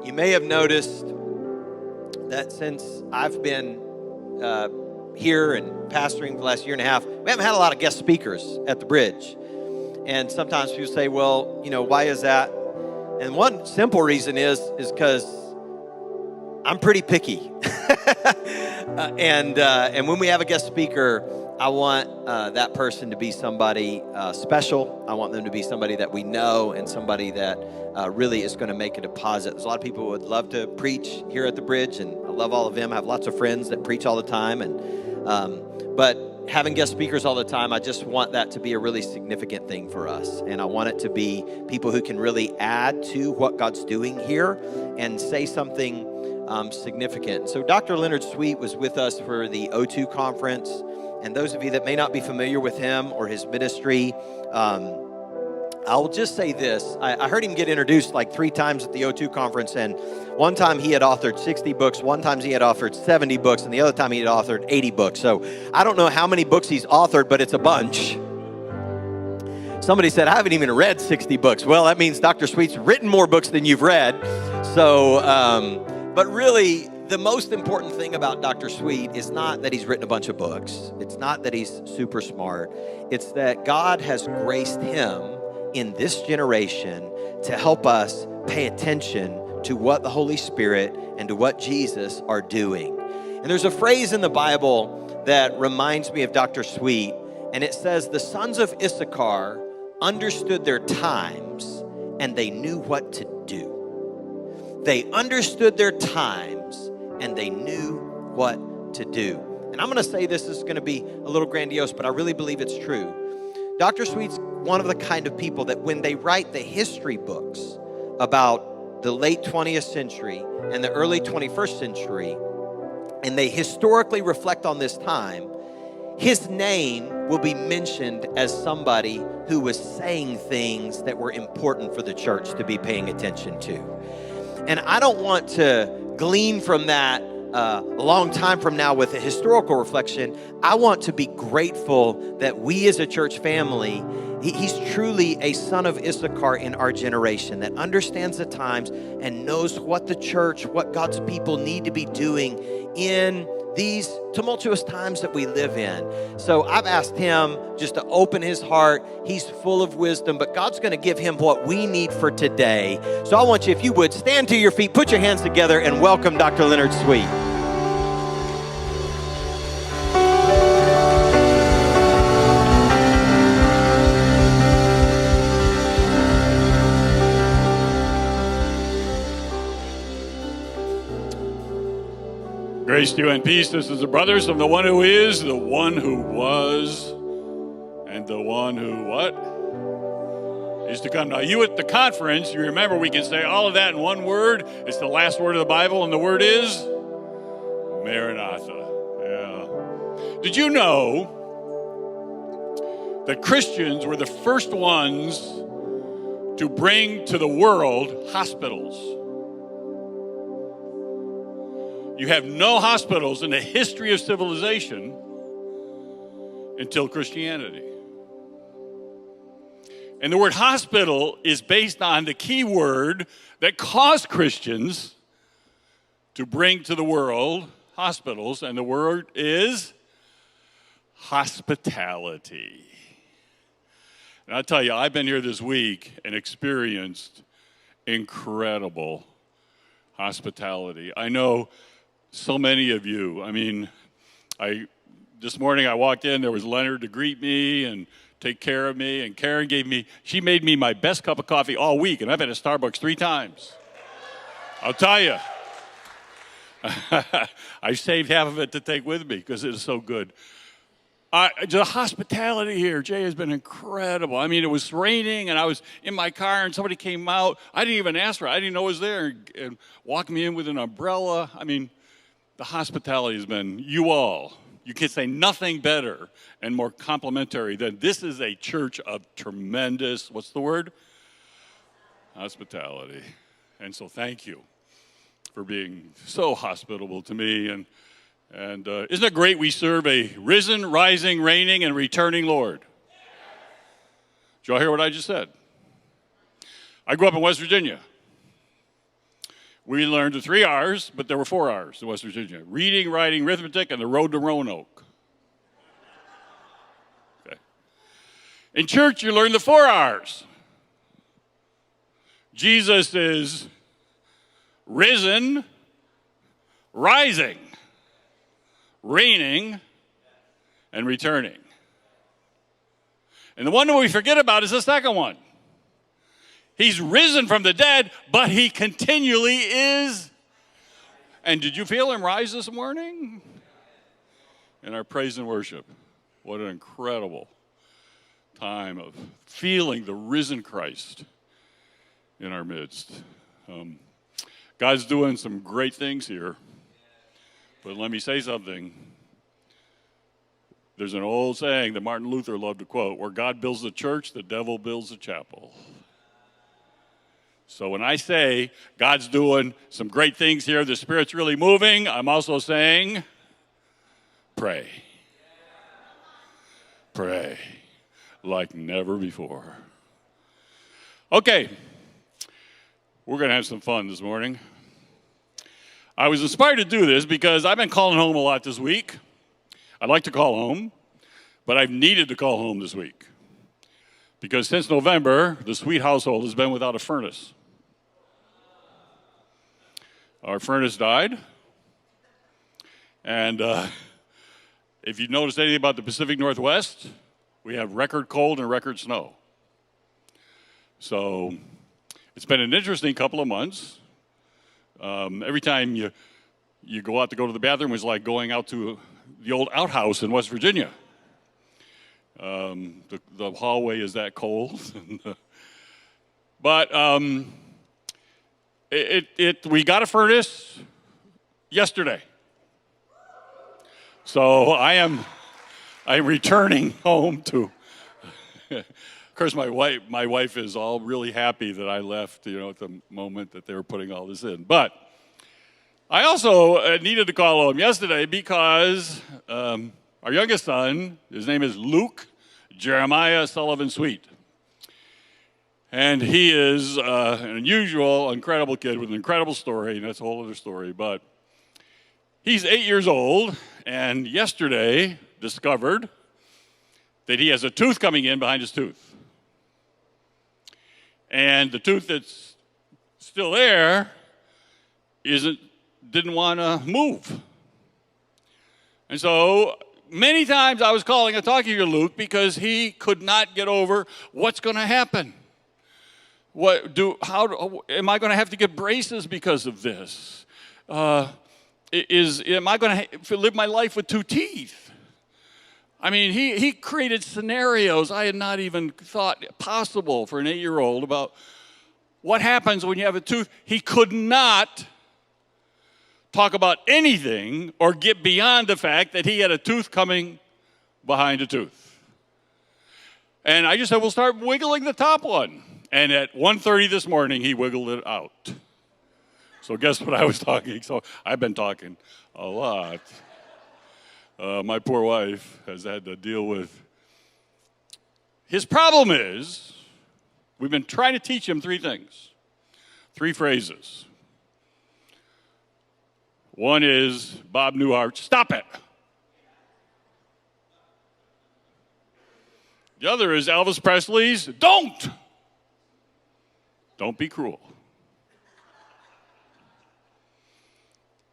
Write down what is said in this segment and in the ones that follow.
You may have noticed that since I've been here and pastoring for the last year and a half, we haven't had a lot of guest speakers at the bridge. And sometimes people say, well, why is that? And one simple reason is because I'm pretty picky. And when we have a guest speaker, I want that person to be somebody special. I want them to be somebody that we know and somebody that really is going to make a deposit. There's a lot of people who would love to preach here at the bridge, and I love all of them. I have lots of friends that preach all the time, but having guest speakers all the time, I just want that to be a really significant thing for us. And I want it to be people who can really add to what God's doing here and say something significant. So Dr. Leonard Sweet was with us for the O2 conference. And those of you that may not be familiar with him or his ministry, I'll just say this. I heard him get introduced like 3 times at the O2 conference, and one time he had authored 60 books, one time he had authored 70 books, and the other time he had authored 80 books. So I don't know how many books he's authored, but it's a bunch. Somebody said, I haven't even read 60 books. Well, that means Dr. Sweet's written more books than you've read. So, but really, the most important thing about Dr. Sweet is not that he's written a bunch of books. It's not that he's super smart. It's that God has graced him in this generation to help us pay attention to what the Holy Spirit and to what Jesus are doing. And there's a phrase in the Bible that reminds me of Dr. Sweet, and it says, the sons of Issachar understood their times and they knew what to do. They understood their times and they knew what to do. And I'm going to say this is going to be a little grandiose, but I really believe it's true. Dr. Sweet's one of the kind of people that when they write the history books about the late 20th century and the early 21st century, and they historically reflect on this time, his name will be mentioned as somebody who was saying things that were important for the church to be paying attention to. And I don't want to glean from that a long time from now with a historical reflection. I want to be grateful that we as a church family, he's truly a son of Issachar in our generation that understands the times and knows what the church, what God's people need to be doing in these tumultuous times that we live in. So I've asked him just to open his heart. He's full of wisdom, but God's going to give him what we need for today. So I want you, if you would, stand to your feet, put your hands together, and welcome Dr. Leonard Sweet. Grace to you and peace. This is the brothers of the one who is, the one who was, and the one who what? Is to come. Now, you at the conference, you remember we can say all of that in one word. It's the last word of the Bible, and the word is Maranatha. Yeah. Did you know that Christians were the first ones to bring to the world hospitals? You have no hospitals in the history of civilization until Christianity. And the word hospital is based on the key word that caused Christians to bring to the world hospitals, and the word is hospitality. And I'll tell you, I've been here this week and experienced incredible hospitality. I know so many of you. I mean, this morning I walked in, there was Leonard to greet me and take care of me, and Karen she made me my best cup of coffee all week, and I've been at Starbucks 3 times. I'll tell you. I saved half of it to take with me because it is so good. The hospitality here, Jay, has been incredible. I mean, it was raining, and I was in my car, and somebody came out. I didn't even ask for it. I didn't know it was there, and walked me in with an umbrella. I mean, the hospitality has been, you can say nothing better and more complimentary than this is a church of tremendous, what's the word? Hospitality. And so thank you for being so hospitable to me. And isn't it great we serve a risen, rising, reigning, and returning Lord? Did y'all hear what I just said? I grew up in West Virginia. We learned the 3 R's, but there were 4 R's in West Virginia. Reading, writing, arithmetic, and the road to Roanoke. Okay. In church, you learn the 4 R's. Jesus is risen, rising, reigning, and returning. And the one that we forget about is the second one. He's risen from the dead, but he continually is. And did you feel him rise this morning? In our praise and worship. What an incredible time of feeling the risen Christ in our midst. God's doing some great things here. But let me say something. There's an old saying that Martin Luther loved to quote, where God builds the church, the devil builds the chapel. So when I say God's doing some great things here, the Spirit's really moving, I'm also saying, pray. Pray like never before. Okay, we're going to have some fun this morning. I was inspired to do this because I've been calling home a lot this week. I'd like to call home, but I've needed to call home this week. Because since November, the Sweet household has been without a furnace. Our furnace died. And if you noticed anything about the Pacific Northwest, we have record cold and record snow. So it's been an interesting couple of months. Every time you go out to go to the bathroom, it's like going out to the old outhouse in West Virginia. The hallway is that cold. But we got a furnace yesterday. So I'm returning home to. Of course, my wife is all really happy that I left, at the moment that they were putting all this in. But I also needed to call home yesterday because our youngest son, his name is Luke Jeremiah Sullivan Sweet. And he is an unusual, incredible kid with an incredible story, and that's a whole other story. But he's 8 years old, and yesterday discovered that he has a tooth coming in behind his tooth. And the tooth that's still there didn't want to move. And so many times I was calling and talking to Luke because he could not get over what's going to happen. Am I going to have to get braces because of this? Am I going to live my life with 2 teeth? I mean, he created scenarios I had not even thought possible for an 8-year-old about what happens when you have a tooth. He could not talk about anything or get beyond the fact that he had a tooth coming behind a tooth. And I just said, we'll start wiggling the top one. And at 1:30 this morning, he wiggled it out. So guess what I was talking? So I've been talking a lot. My poor wife has had to deal with. His problem is, we've been trying to teach him 3 things, 3 phrases. One is Bob Newhart, stop it. The other is Elvis Presley's, don't be cruel.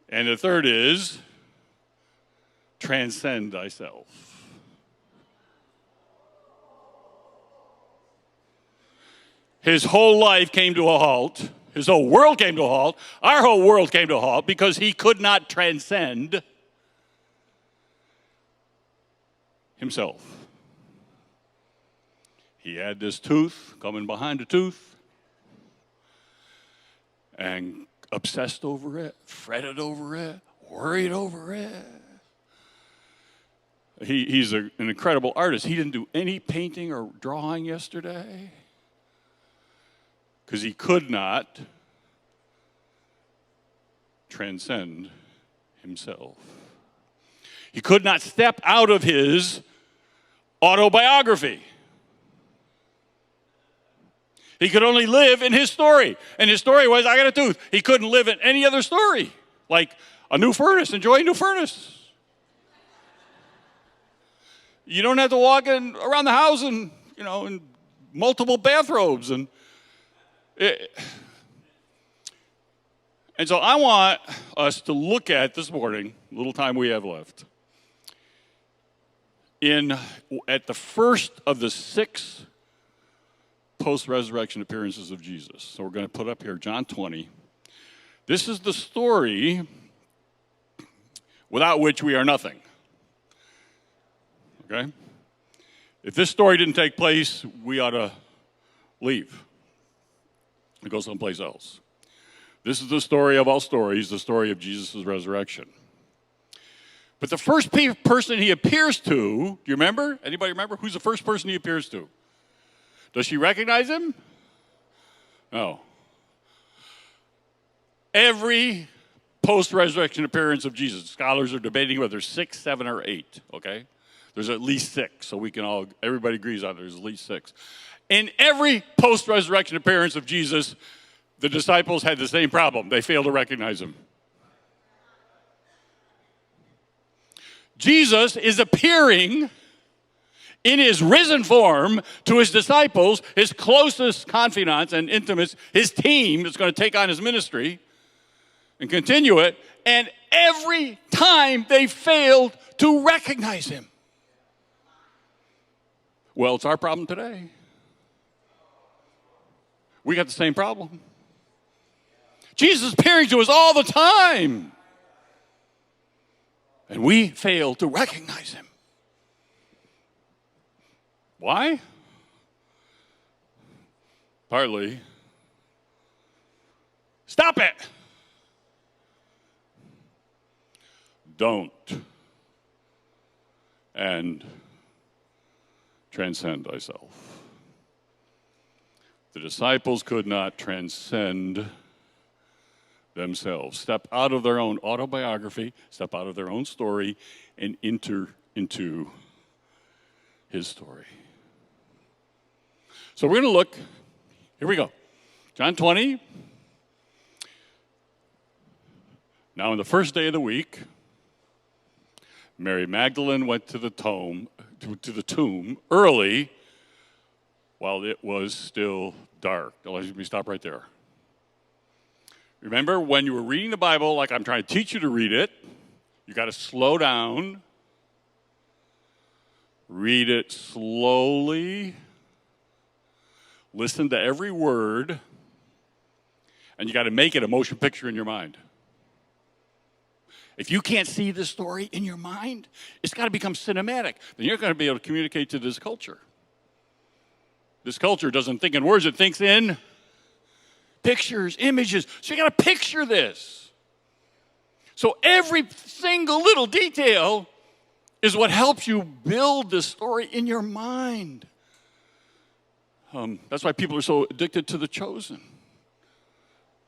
And the third is transcend thyself. His whole life came to a halt. His whole world came to a halt. Our whole world came to a halt because he could not transcend himself. He had this tooth coming behind a tooth and obsessed over it, fretted over it, worried over it. He's an incredible artist. He didn't do any painting or drawing yesterday because he could not transcend himself. He could not step out of his autobiography. He could only live in his story. And his story was, I got a tooth. He couldn't live in any other story. Like a new furnace, enjoy a new furnace. You don't have to walk around the house in multiple bathrobes. And so I want us to look at this morning, little time we have left, at the first of the 6 post-resurrection appearances of Jesus. So we're going to put up here John 20. This is the story without which we are nothing. Okay? If this story didn't take place, we ought to leave and go someplace else. This is the story of all stories, the story of Jesus' resurrection. But the first person he appears to, do you remember? Anybody remember? Who's the first person he appears to? Does she recognize him? No. Every post-resurrection appearance of Jesus, scholars are debating whether 6, 7, or 8, okay? There's at least 6, so everybody agrees on there's at least 6. In every post-resurrection appearance of Jesus, the disciples had the same problem. They failed to recognize him. Jesus is appearing in his risen form to his disciples, his closest confidants and intimates, his team that's going to take on his ministry and continue it, and every time they failed to recognize him. Well, it's our problem today. We got the same problem. Jesus is appearing to us all the time. And we fail to recognize him. Why? Partly, stop it. Don't. And transcend thyself. The disciples could not transcend themselves, step out of their own autobiography, step out of their own story, and enter into his story. So we're going to look, here we go. John 20. Now, on the first day of the week, Mary Magdalene went to the tomb early while it was still dark. Now, let me stop right there. Remember, when you were reading the Bible, like I'm trying to teach you to read it, you got to slow down, read it slowly, listen to every word, and you got to make it a motion picture in your mind. If you can't see the story in your mind, it's got to become cinematic. Then you're going to be able to communicate to this culture. This culture doesn't think in words, it thinks in pictures, images. So you got to picture this. So every single little detail is what helps you build this story in your mind. That's why people are so addicted to The Chosen.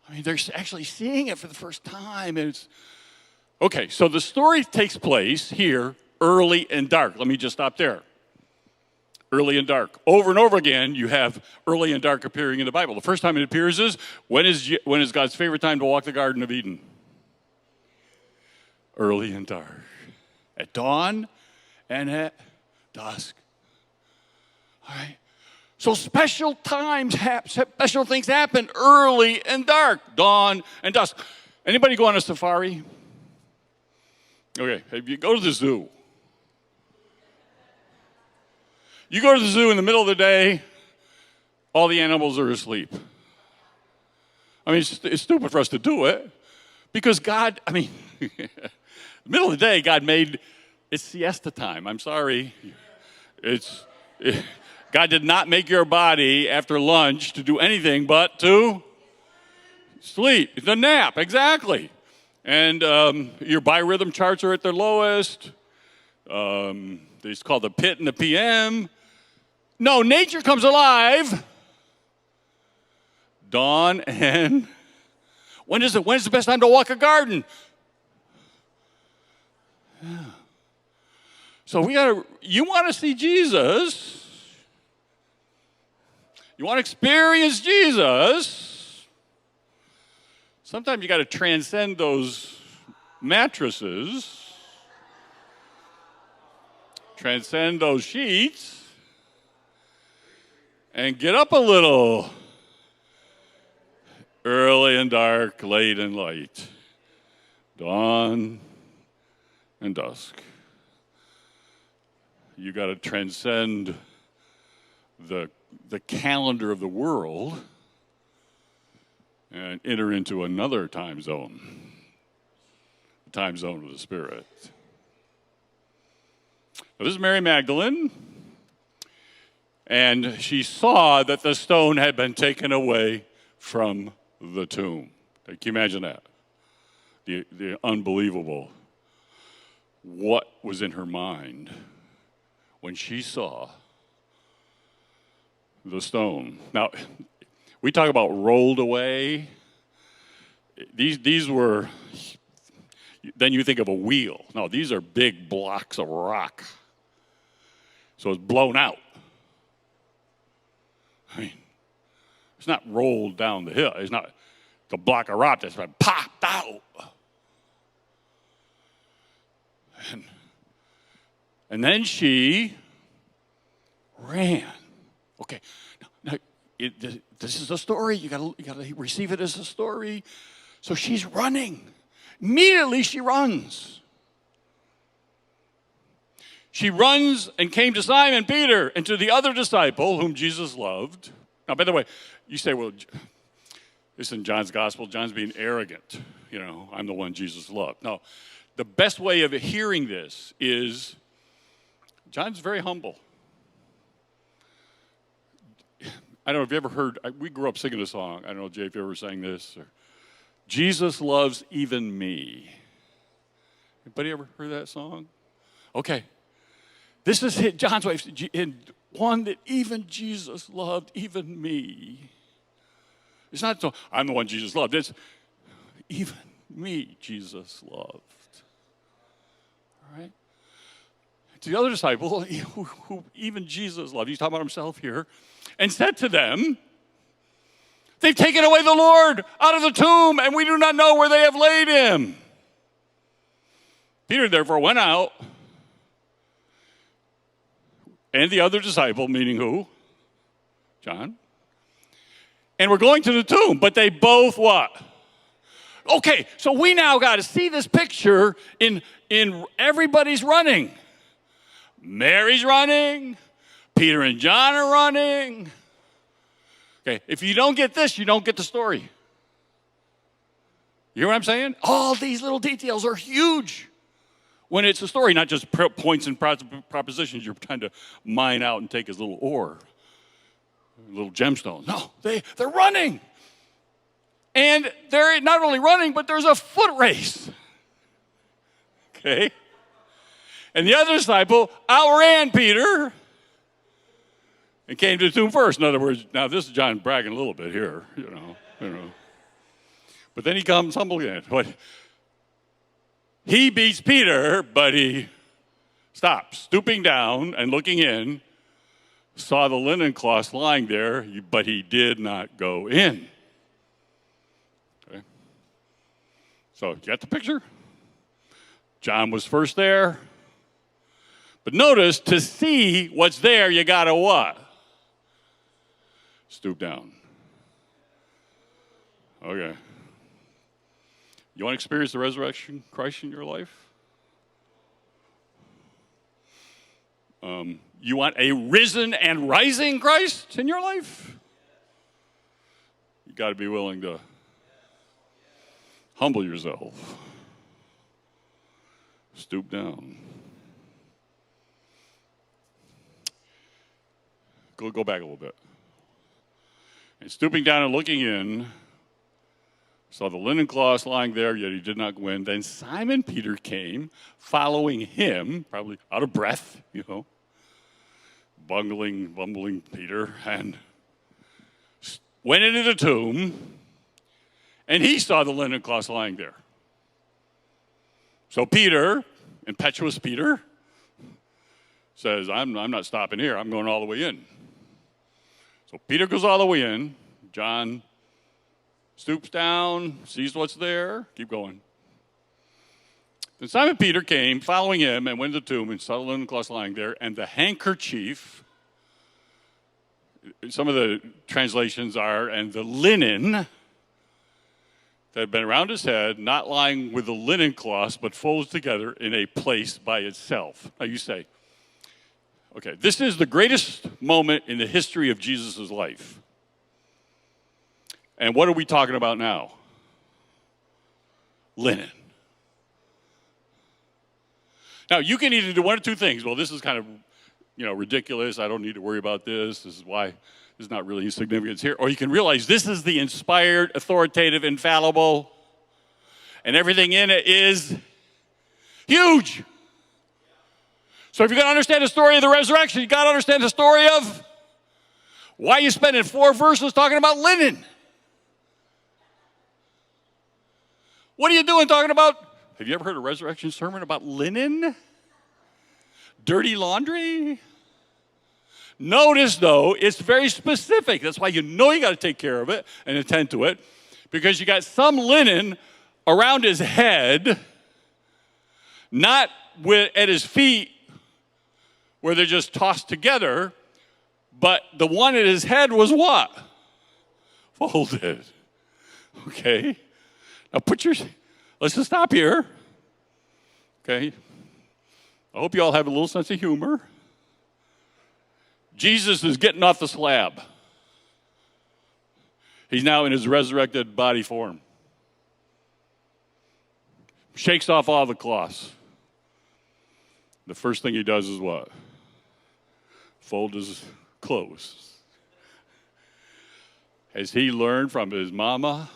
I mean, they're actually seeing it for the first time. And it's okay, so the story takes place here early and dark. Let me just stop there. Early and dark. Over and over again, you have early and dark appearing in the Bible. The first time it appears is, when is God's favorite time to walk the Garden of Eden? Early and dark. At dawn and at dusk. All right? So special things happen early and dark, dawn and dusk. Anybody go on a safari? Okay, if you go to the zoo, you go to the zoo in the middle of the day, all the animals are asleep. I mean, it's stupid for us to do it because God, the middle of the day, God made it's siesta time. I'm sorry. God did not make your body after lunch to do anything but to sleep. It's a nap, exactly. And your biorhythm charts are at their lowest. It's called the pit and the PM. No, nature comes alive. Dawn and when is it? When's the best time to walk a garden? Yeah. So you want to see Jesus. You want to experience Jesus? Sometimes you got to transcend those mattresses, transcend those sheets, and get up a little. Early and dark, late and light, dawn and dusk. You got to transcend the calendar of the world and enter into another time zone, the time zone of the Spirit. Now, this is Mary Magdalene, and she saw that the stone had been taken away from the tomb. Can you imagine that? The unbelievable. What was in her mind when she saw the stone? Now, we talk about rolled away. These were, then you think of a wheel. No, these are big blocks of rock. So it's blown out. I mean, it's not rolled down the hill. It's not the block of rock that's been popped out. And then she ran. Okay, now this is a story. You gotta receive it as a story. So she's running. Immediately she runs. She runs and came to Simon Peter and to the other disciple whom Jesus loved. Now, by the way, you say, well, this is in John's gospel. John's being arrogant. You know, I'm the one Jesus loved. No, the best way of hearing this is John's very humble. I don't know if you ever heard, we grew up singing a song. I don't know, Jay, if you ever sang this. Or, Jesus loves even me. Anybody ever heard that song? Okay. This is John's way. And one that even Jesus loved, even me. It's not so, I'm the one Jesus loved. It's even me Jesus loved. All right? To the other disciple, who even Jesus loved, he's talking about himself here, and said to them, they've taken away the Lord out of the tomb, and we do not know where they have laid him. Peter therefore went out, and the other disciple, meaning who? John. And we're going to the tomb, but they both what? Okay, so we now got to see this picture in everybody's running. Mary's running. Peter and John are running. Okay, if you don't get this, you don't get the story. You hear what I'm saying? All these little details are huge when it's a story, not just points and propositions you're trying to mine out and take as little ore, little gemstones. No, they're running. And they're not only running, but there's a foot race. Okay? And the other disciple outran Peter and came to the tomb first. In other words, now this is John bragging a little bit here, you know. But then he comes humble again. He beats Peter, but he stops, stooping down and looking in, saw the linen cloth lying there, but he did not go in. Okay. So you got the picture? John was first there. But notice, to see what's there, you got to what? Stoop down. Okay. You want to experience the resurrection of Christ in your life? You want a risen and rising Christ in your life? You got to be willing to humble yourself. Stoop down. Go back a little bit. And stooping down and looking in, saw the linen cloths lying there, yet he did not go in. Then Simon Peter came, following him, probably out of breath, bumbling Peter, and went into the tomb, and he saw the linen cloths lying there. So Peter, impetuous Peter, says, I'm not stopping here. I'm going all the way in. So Peter goes all the way in. John stoops down, sees what's there. Keep going. Then Simon Peter came, following him, and went to the tomb and saw the linen cloth lying there, and the handkerchief. Some of the translations are, and the linen that had been around his head, not lying with the linen cloths, but folded together in a place by itself. Now you say, okay, this is the greatest moment in the history of Jesus' life. And what are we talking about now? Linen. Now, you can either do one of two things. Well, this is kind of, ridiculous. I don't need to worry about this. This is why there's not really any significance here. Or you can realize this is the inspired, authoritative, infallible, and everything in it is huge. So if you're going to understand the story of the resurrection, you got to understand the story of why you spending 4 verses talking about linen. What are you doing talking about? Have you ever heard a resurrection sermon about linen? Dirty laundry? Notice, though, it's very specific. That's why you got to take care of it and attend to it, because you got some linen around his head, not at his feet where they're just tossed together, but the one at his head was what? Folded. Okay? Now let's just stop here. Okay? I hope you all have a little sense of humor. Jesus is getting off the slab. He's now in his resurrected body form. Shakes off all the cloths. The first thing he does is what? Fold his clothes. Has he learned from his mama?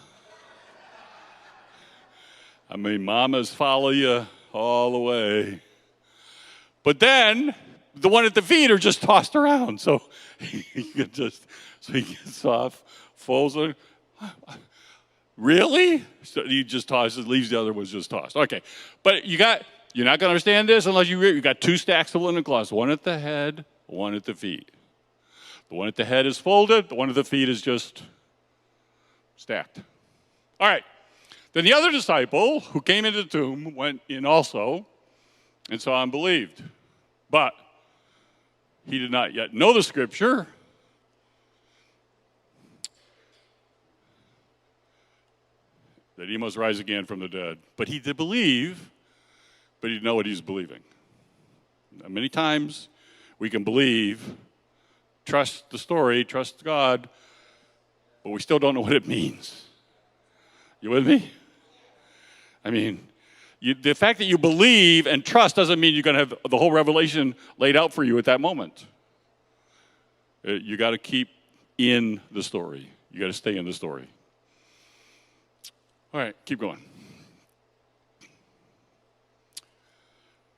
Mamas follow you all the way. But then, the one at the feet are just tossed around. So he gets off, folds it. Really? So he just tosses, leaves the other ones just tossed. Okay. But you're not going to understand this unless you got 2 stacks of linen cloths, one at the head, one at the feet. The one at the head is folded, the one at the feet is just stacked. All right. Then the other disciple who came into the tomb went in also and saw and believed. But he did not yet know the scripture that he must rise again from the dead. But he did believe, but he didn't know what he was believing. Now, many times we can believe, trust the story, trust God, but we still don't know what it means. You with me? The fact that you believe and trust doesn't mean you're going to have the whole revelation laid out for you at that moment. You got to keep in the story. You got to stay in the story. All right, keep going.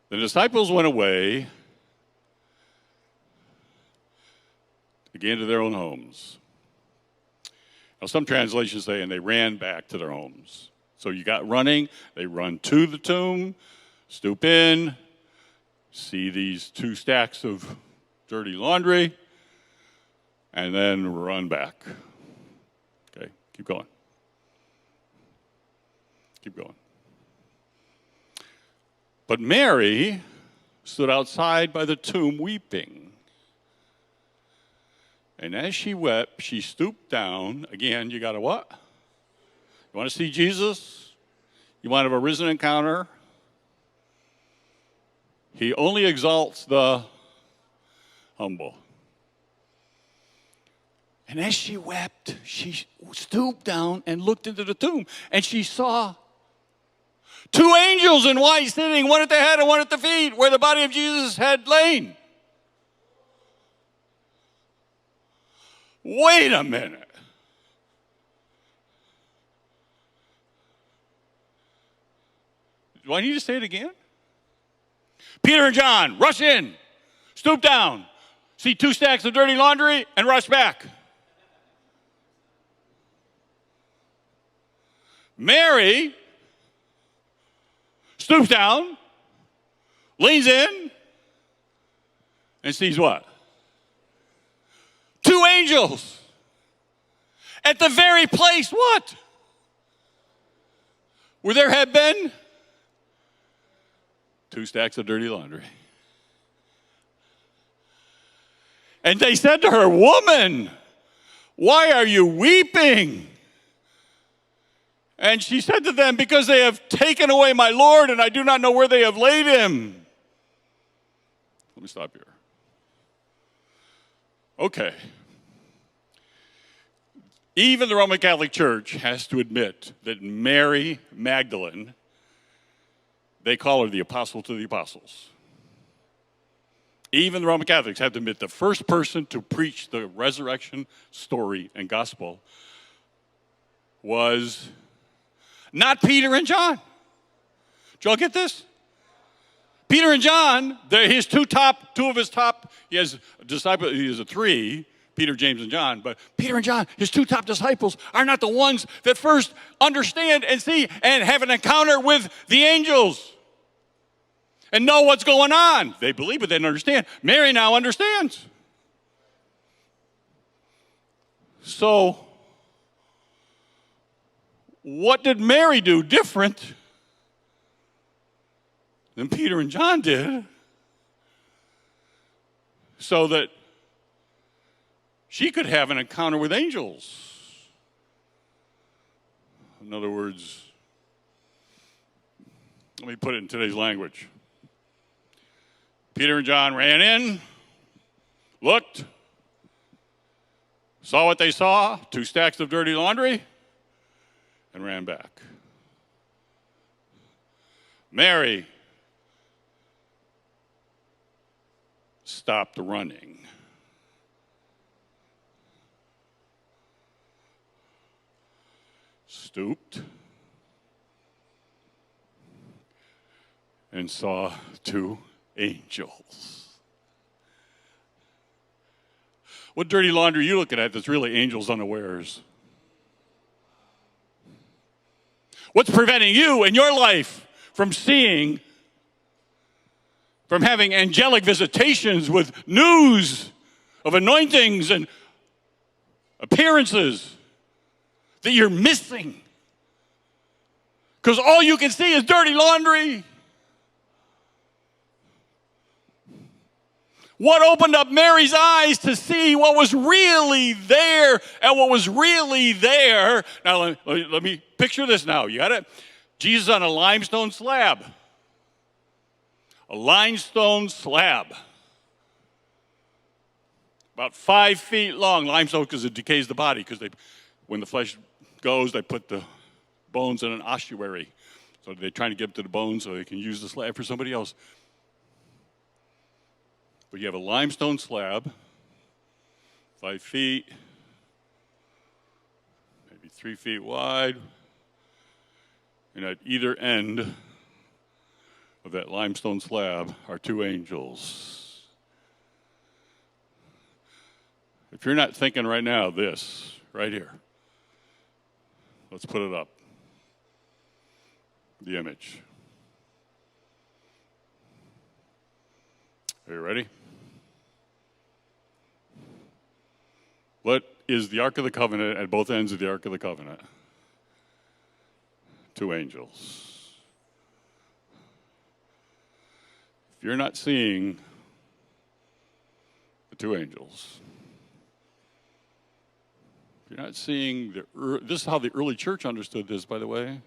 The disciples went away again to their own homes. Now, some translations say, and they ran back to their homes. So you got running, they run to the tomb, stoop in, see these 2 stacks of dirty laundry, and then run back. Okay, keep going. Keep going. But Mary stood outside by the tomb weeping. And as she wept, she stooped down. Again, you got to what? You want to see Jesus? You want to have a risen encounter? He only exalts the humble. And as she wept, she stooped down and looked into the tomb. And she saw 2 angels in white sitting, one at the head and one at the feet, where the body of Jesus had lain. Wait a minute. Do I need to say it again? Peter and John rush in, stoop down, see 2 stacks of dirty laundry, and rush back. Mary stoops down, leans in, and sees what? 2 two angels at the very place, what? Where there had been 2 stacks of dirty laundry. And they said to her, "Woman, why are you weeping?" And she said to them, "Because they have taken away my Lord, and I do not know where they have laid him." Let me stop here. Okay. Even the Roman Catholic Church has to admit that Mary Magdalene, they call her the apostle to the apostles. Even the Roman Catholics have to admit the first person to preach the resurrection story and gospel was not Peter and John. Did y'all get this? Peter and John, they're two of his top, he has disciples, he has 3, Peter, James, and John, but Peter and John, his 2 top disciples, are not the ones that first understand and see and have an encounter with the angels and know what's going on. They believe, but they don't understand. Mary now understands. So, what did Mary do different than Peter and John did so that she could have an encounter with angels? In other words, let me put it in today's language. Peter and John ran in, looked, saw what they saw, 2 stacks of dirty laundry, and ran back. Mary stopped running. Stooped and saw 2 angels. What dirty laundry are you looking at that's really angels unawares? What's preventing you in your life from seeing, from having angelic visitations with news of anointings and appearances that you're missing? Because all you can see is dirty laundry. What opened up Mary's eyes to see what was really there, and what was really there? Now, let me picture this now. You got it? Jesus on a limestone slab. A limestone slab. About 5 feet long. Limestone because it decays the body. Because when the flesh goes, they put the bones in an ossuary. So they're trying to get to the bones so they can use the slab for somebody else. But you have a limestone slab, 5 feet, maybe 3 feet wide, and at either end of that limestone slab are 2 angels. If you're not thinking right now, this, right here, let's put it up, the image. Are you ready? What is the Ark of the Covenant at both ends of the Ark of the Covenant? 2 angels. If you're not seeing the 2 angels, if you're not seeing this is how the early church understood this, by the way.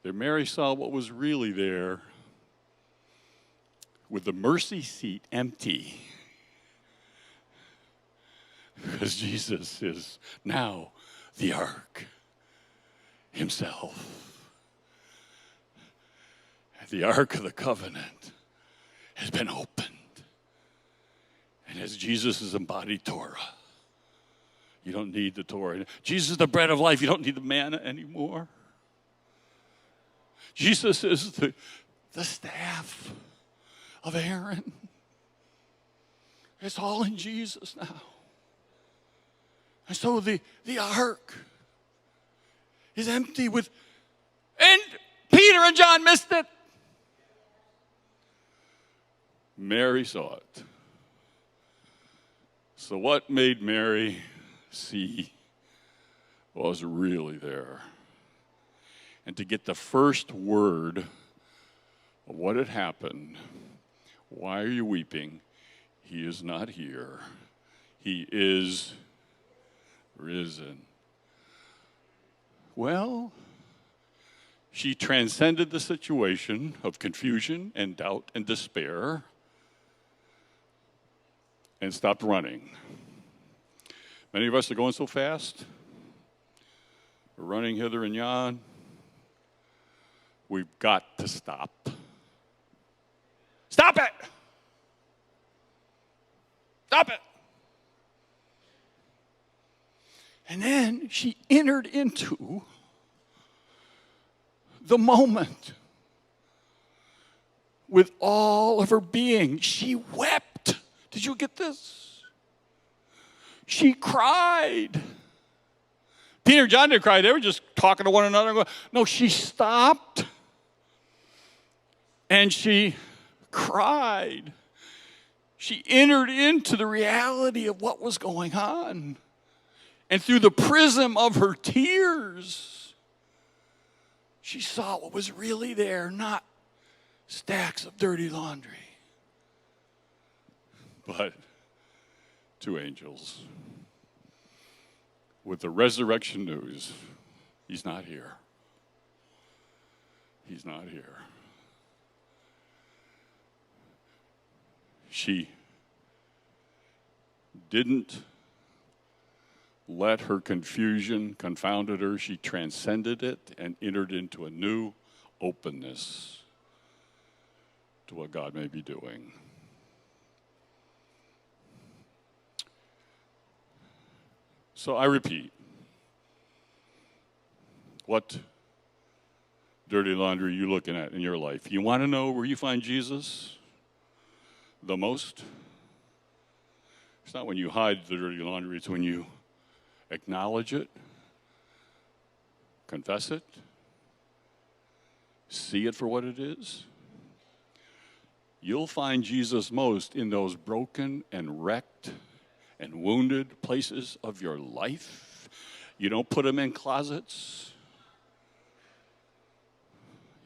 That Mary saw what was really there with the mercy seat empty. Because Jesus is now the ark himself. The ark of the covenant has been opened. And as Jesus is embodied Torah, you don't need the Torah. Jesus is the bread of life. You don't need the manna anymore. Jesus is the staff of Aaron. It's all in Jesus now. And so the ark is empty with, and Peter and John missed it. Mary saw it. So what made Mary see what was really there? And to get the first word of what had happened, why are you weeping? He is not here. He is risen. Well, she transcended the situation of confusion and doubt and despair and stopped running. Many of us are going so fast. We're running hither and yon. We've got to stop. Stop it! Stop it! And then she entered into the moment with all of her being. She wept. Did you get this? She cried. Peter and John didn't cry. They were just talking to one another. No, she stopped. And she cried. She entered into the reality of what was going on. And through the prism of her tears, she saw what was really there, not stacks of dirty laundry, but two angels with the resurrection news. He's not here. He's not here. She didn't let her confusion confounded her. She transcended it and entered into a new openness to what God may be doing. So I repeat, what dirty laundry are you looking at in your life? You want to know where you find Jesus the most? It's not when you hide the dirty laundry, it's when you acknowledge it, confess it, see it for what it is. You'll find Jesus most in those broken and wrecked and wounded places of your life. You don't put them in closets.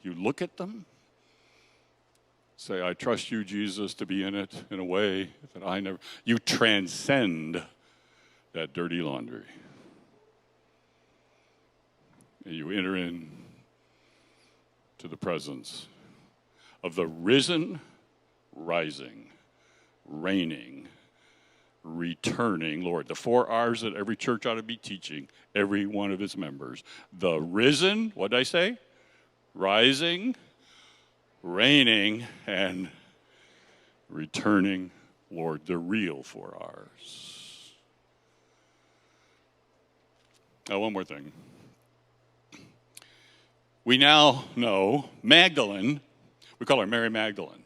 You look at them. Say, I trust you, Jesus, to be in it in a way that I never. You transcend that dirty laundry. And you enter in to the presence of the risen, rising, reigning, returning Lord. The 4 R's that every church ought to be teaching every one of its members. The risen, what did I say? Rising, reigning, and returning Lord. The real 4 R's. Now, one more thing. We now know Magdalene, we call her Mary Magdalene,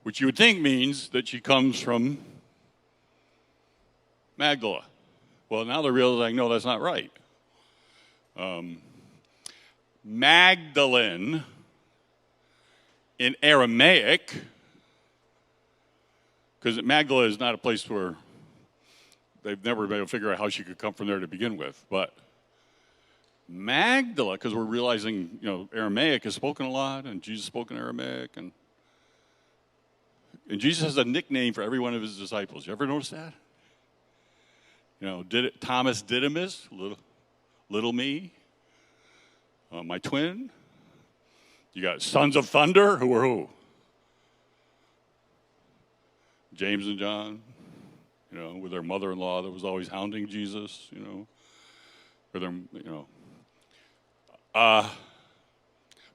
which you would think means that she comes from Magdala. Well, now they're realizing, no, that's not right. Magdalene in Aramaic, because Magdala is not a place where they've never been able to figure out how she could come from there to begin with. But Magdala, because we're realizing, Aramaic is spoken a lot, and Jesus spoke in Aramaic, and Jesus has a nickname for every one of his disciples. You ever notice that? Thomas Didymus, little me, my twin. You got sons of thunder, who are who? James and John, with their mother-in-law that was always hounding Jesus, or their,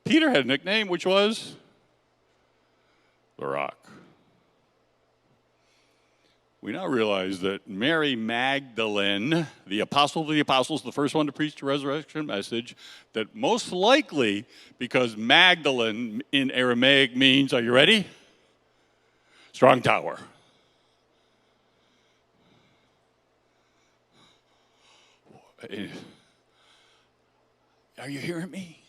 Peter had a nickname, which was the Rock. We now realize that Mary Magdalene, the apostle of the apostles, the first one to preach the resurrection message, that most likely, because Magdalene in Aramaic means, are you ready? Strong tower. Are you hearing me?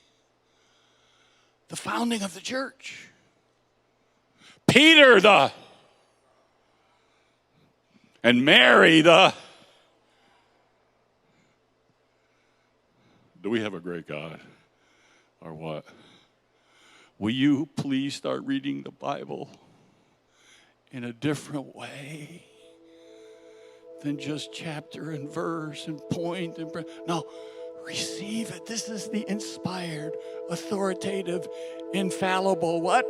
The founding of the church. Peter, and Mary the... Do we have a great God or what? Will you please start reading the Bible in a different way than just chapter and verse and point and... No, receive it. This is the inspired, authoritative, infallible what?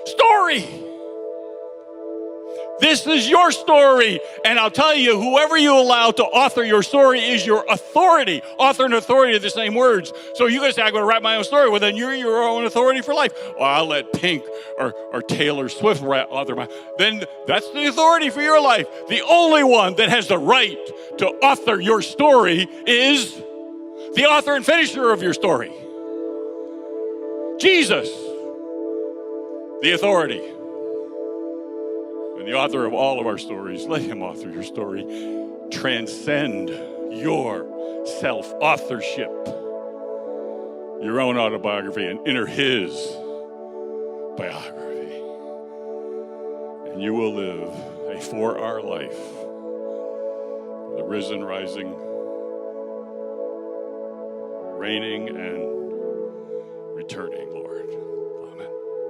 Story. This is your story. And I'll tell you, whoever you allow to author your story is your authority. Author and authority are the same words. So you guys say, I'm going to write my own story. Well, then you're your own authority for life. Well, I'll let Pink or Taylor Swift author my... Then that's the authority for your life. The only one that has the right to author your story is the author and finisher of your story. Jesus, the authority. And the author of all of our stories. Let him author your story. Transcend your self-authorship, your own autobiography, and enter his biography. And you will live a 4-hour life. The risen, rising, reigning, and returning Lord.